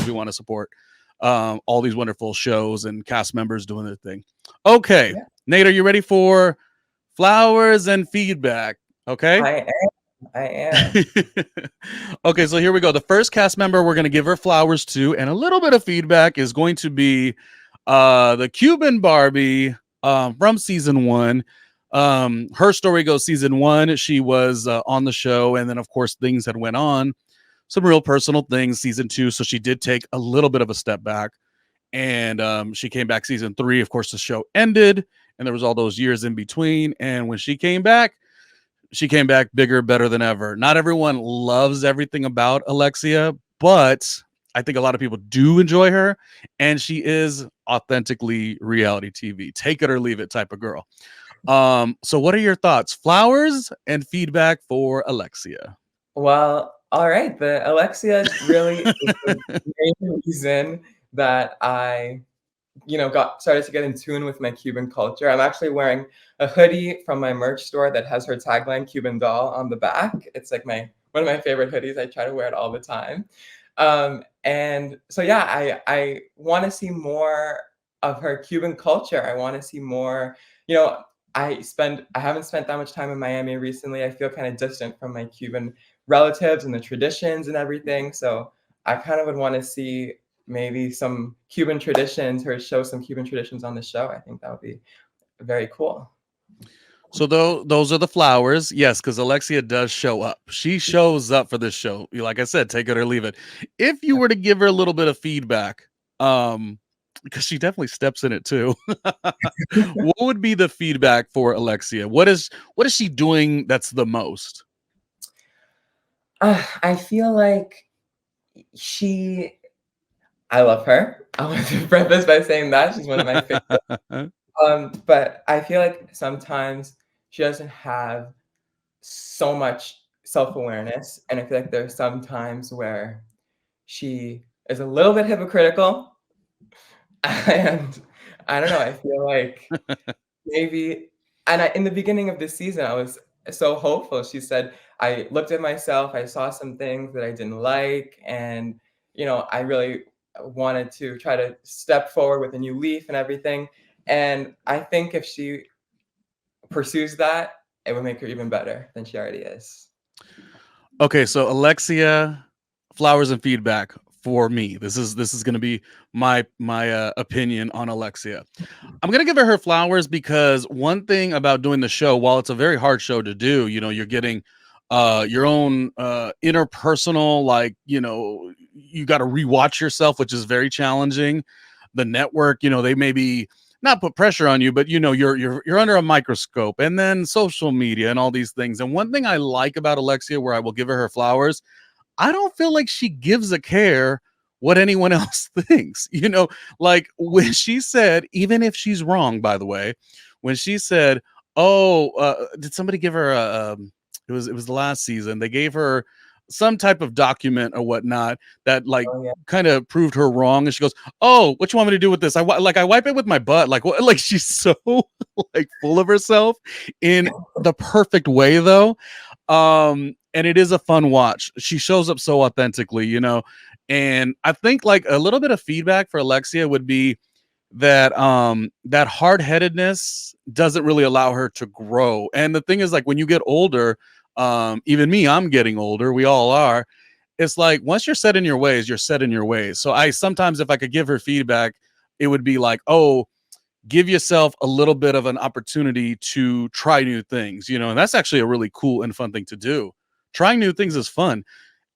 because we want to support all these wonderful shows and cast members doing their thing. Okay, Yeah. Nate, are you ready for flowers and feedback? Okay. I am. I am. Okay, so here we go. The first cast member we're going to give her flowers to and a little bit of feedback is going to be the Cuban Barbie from season 1. Her story goes season 1. She was on the show, and then of course things had went on, some real personal things. Season 2, so she did take a little bit of a step back, and she came back season 3. Of course, the show ended, and there was all those years in between. And when she came back bigger, better than ever. Not everyone loves everything about Alexia, but I think a lot of people do enjoy her, and she is authentically reality TV. Take it or leave it type of girl. So what are your thoughts? Flowers and feedback for Alexia. Well, all right. The Alexia really is the main reason that I started to get in tune with my Cuban culture. I'm actually wearing a hoodie from my merch store that has her tagline "Cuban doll" on the back. It's like one of my favorite hoodies. I try to wear it all the time. And so yeah, I want to see more of her Cuban culture. I want to see more. I haven't spent that much time in Miami recently. I feel kind of distant from my Cuban relatives and the traditions and everything. So I kind of would want to see maybe some Cuban traditions, or show some Cuban traditions on the show. I think that would be very cool. So those are the flowers. Yes, because Alexia does show up. She shows up for this show. Like I said, take it or leave it. If you were to give her a little bit of feedback, because she definitely steps in it too. What would be the feedback for Alexia? What is she doing that's the most? I feel like I love her. I want to preface by saying that she's one of my favorites. But I feel like sometimes she doesn't have so much self-awareness, and I feel like there are some times where she is a little bit hypocritical, and I don't know. I feel like maybe, in the beginning of this season, I was so hopeful. She said, "I looked at myself. I saw some things that I didn't like, and I really wanted to try to step forward with a new leaf and everything." And I think if she pursues that, it would make her even better than she already is. Okay, so Alexia, flowers and feedback for me. This is going to be my opinion on Alexia. I'm going to give her flowers because one thing about doing the show, while it's a very hard show to do, you're getting your own interpersonal, like, you got to rewatch yourself, which is very challenging. The network, they maybe not put pressure on you, but you're under a microscope, and then social media and all these things. And one thing I like about Alexia, where I will give her flowers, I don't feel like she gives a care what anyone else thinks. Like when she said, even if she's wrong, by the way, when she said, "Oh, did somebody give her it was the last season. They gave her some type of document or whatnot that Oh, yeah. kind of proved her wrong." And she goes, "Oh, what you want me to do with this? I wipe it with my butt." Like what? Like she's so like full of herself in the perfect way, though. And it is a fun watch. She shows up so authentically, and I think like a little bit of feedback for Alexia would be that that hard-headedness doesn't really allow her to grow. And the thing is, like, when you get older, even me, I'm getting older, we all are. It's like once you're set in your ways, you're set in your ways. So I sometimes, if I could give her feedback, it would be like, oh, give yourself a little bit of an opportunity to try new things, and that's actually a really cool and fun thing to do. Trying new things is fun.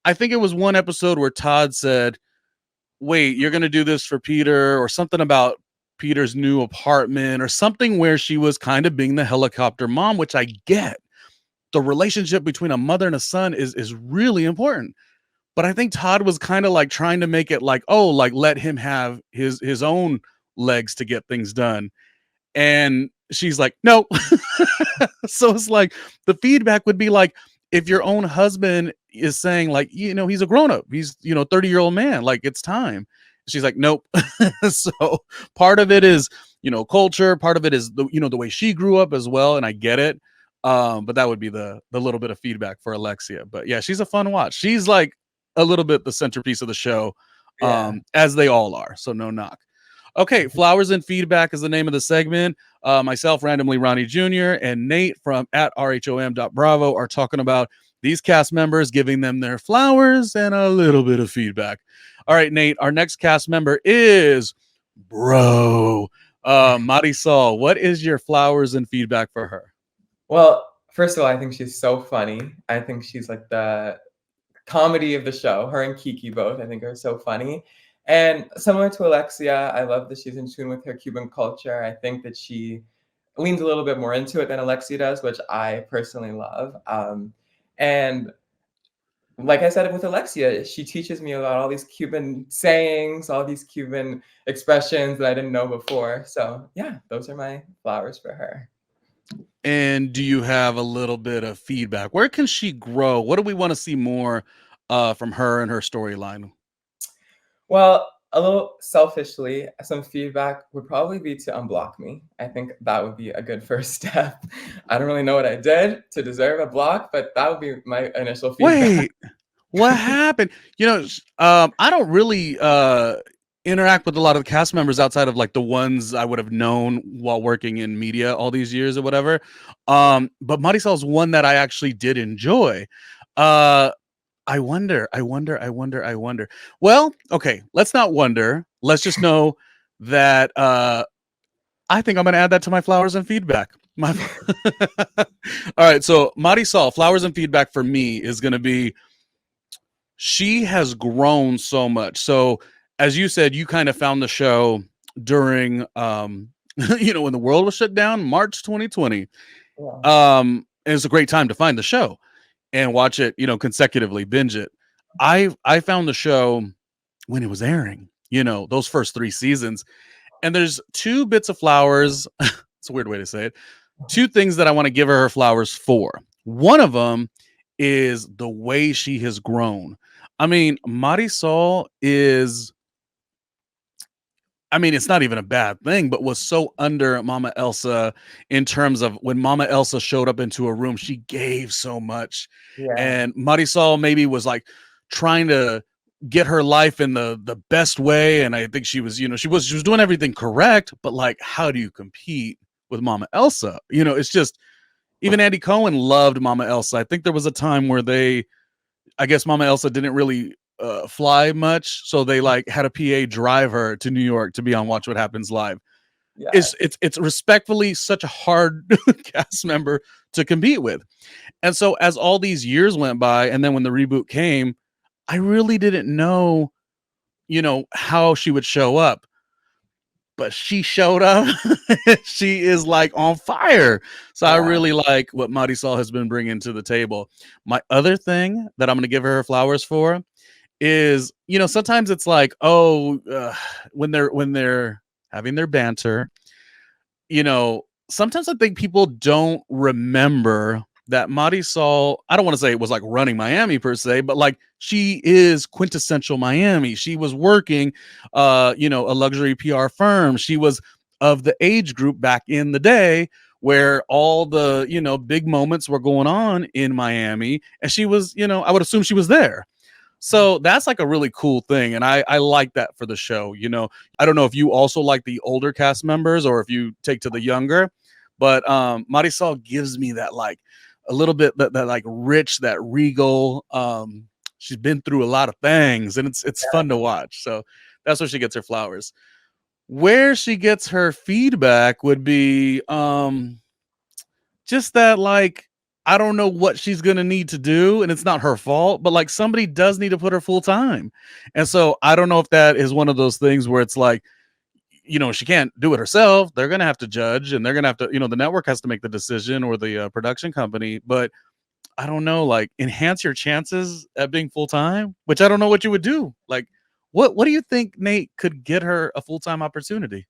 I think it was one episode where Todd said, "Wait, you're going to do this for Peter," or something about Peter's new apartment or something, where she was kind of being the helicopter mom, which I get. The relationship between a mother and a son is really important. But I think Todd was kind of like trying to make it like, oh, like let him have his own legs to get things done. And she's like, "No." So it's like the feedback would be like, if your own husband is saying like, he's a grown up, he's 30-year-old man, like it's time. She's like, "Nope." So part of it is, culture. Part of it is the way she grew up as well. And I get it. But that would be the little bit of feedback for Alexia. But yeah, she's a fun watch. She's like a little bit the centerpiece of the show. Yeah. as they all are. So no knock. Okay, flowers and feedback is the name of the segment. Myself, randomly Ronnie Jr., and Nate from at RHOM.Bravo are talking about these cast members, giving them their flowers and a little bit of feedback. All right, Nate, our next cast member is Bro. Marysol, what is your flowers and feedback for her? Well, first of all, I think she's so funny. I think she's like the comedy of the show. Her and Kiki both, I think, are so funny. And similar to Alexia, I love that she's in tune with her Cuban culture. I think that she leans a little bit more into it than Alexia does, which I personally love. And like I said with Alexia, she teaches me about all these Cuban sayings, all these Cuban expressions that I didn't know before. So yeah, those are my flowers for her. And do you have a little bit of feedback? Where can she grow? What do we want to see more from her and her storyline? Well, a little selfishly, some feedback would probably be to unblock me. I think that would be a good first step. I don't really know what I did to deserve a block, but that would be my initial feedback. Wait, what happened? I don't really interact with a lot of the cast members outside of like the ones I would have known while working in media all these years or whatever. But Marysol is one that I actually did enjoy. I wonder. Well, okay, let's not wonder. Let's just know that I think I'm gonna add that to my flowers and feedback. My all right, so Marysol, flowers and feedback for me is gonna be she has grown so much. So as you said, you kind of found the show during when the world was shut down, March 2020. Yeah. And it's a great time to find the show and watch it, consecutively, binge it. I found the show when it was airing, those first 3 seasons. And there's 2 bits of flowers. It's a weird way to say it. 2 things that I want to give her flowers for. One of them is the way she has grown. I mean, Marysol is, it's not even a bad thing, but was so under Mama Elsa in terms of when Mama Elsa showed up into a room, she gave so much. Yeah. And Marysol maybe was like trying to get her life in the best way. And I think she was, she was doing everything correct, but like, how do you compete with Mama Elsa? It's just, even Andy Cohen loved Mama Elsa. I think there was a time where I guess Mama Elsa didn't really fly much, so they like had a PA drive her to New York to be on Watch What Happens Live. Yeah. It's respectfully such a hard cast member to compete with. And so as all these years went by, and then when the reboot came, I really didn't know, how she would show up. But she showed up. She is like on fire. So I Yeah. really like what Marysol has been bringing to the table. My other thing that I'm going to give her flowers for is, sometimes it's like, when they're having their banter, sometimes I think people don't remember that Marysol, I don't want to say it was like running Miami per se, but like she is quintessential Miami. She was working, a luxury PR firm. She was of the age group back in the day where all the, big moments were going on in Miami. And she was, I would assume she was there. So that's like a really cool thing. And I like that for the show. I don't know if you also like the older cast members or if you take to the younger, but Marysol gives me that like a little bit that like rich, that regal. She's been through a lot of things and it's fun to watch. So that's where she gets her flowers. Where she gets her feedback would be just that like I don't know what she's gonna need to do, and it's not her fault, but like somebody does need to put her full time. And so I don't know if that is one of those things where it's like, she can't do it herself. They're gonna have to judge, and they're gonna have to, the network has to make the decision or the production company. But I don't know, like enhance your chances at being full time, which I don't know what you would do. Like, what do you think, Nate, could get her a full time opportunity?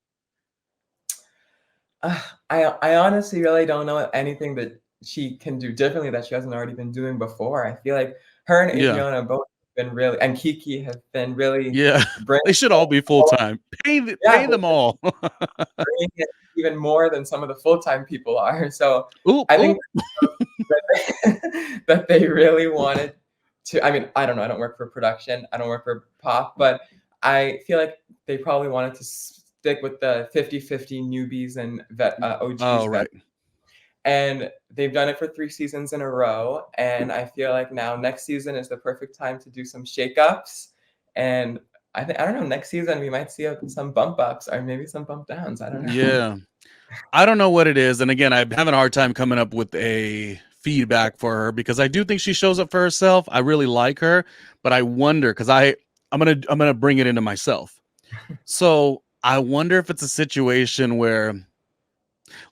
I honestly really don't know anything that she can do differently that she hasn't already been doing before. I feel like her and Yeah. Adriana both have been really, and Kiki have been really Yeah. bringing They should all be full all, time. yeah, Pay them all. bringing it even more than some of the full-time people are. So Oop, I think oop. that that they really wanted to. I mean, I don't know. I don't work for production. I don't work for pop, but I feel like they probably wanted to stick with the 50-50 newbies and Oh, OGs vet, right. and they've done it for 3 seasons in a row, and I feel like now next season is the perfect time to do some shakeups, and I don't know, next season we might see some bump ups or maybe some bump downs, I don't know. Yeah. I don't know what it is. And again, I'm having a hard time coming up with a feedback for her because I do think she shows up for herself. I really like her, but I wonder because I'm gonna bring it into myself. So I wonder if it's a situation where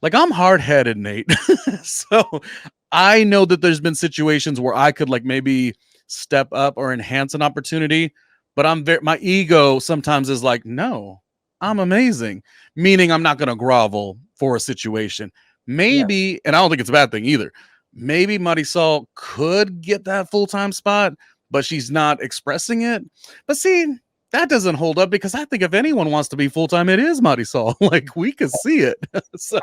like I'm hard headed, Nate. So I know that there's been situations where I could like maybe step up or enhance an opportunity, but my ego sometimes is like, no, I'm amazing. Meaning I'm not gonna grovel for a situation. Yeah. Maybe, and I don't think it's a bad thing either. Maybe Marysol could get that full-time spot, but she's not expressing it. But see, that doesn't hold up because I think if anyone wants to be full-time, it is Marysol. Like we could see it. So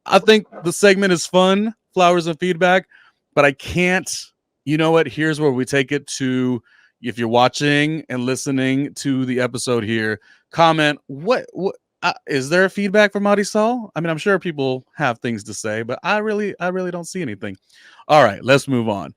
I think the segment is fun, flowers and feedback, but I can't. You know what? Here's where we take it to. If you're watching and listening to the episode here, comment what is there a feedback from Marisol? I mean, I'm sure people have things to say, but I really don't see anything. All right, let's move on.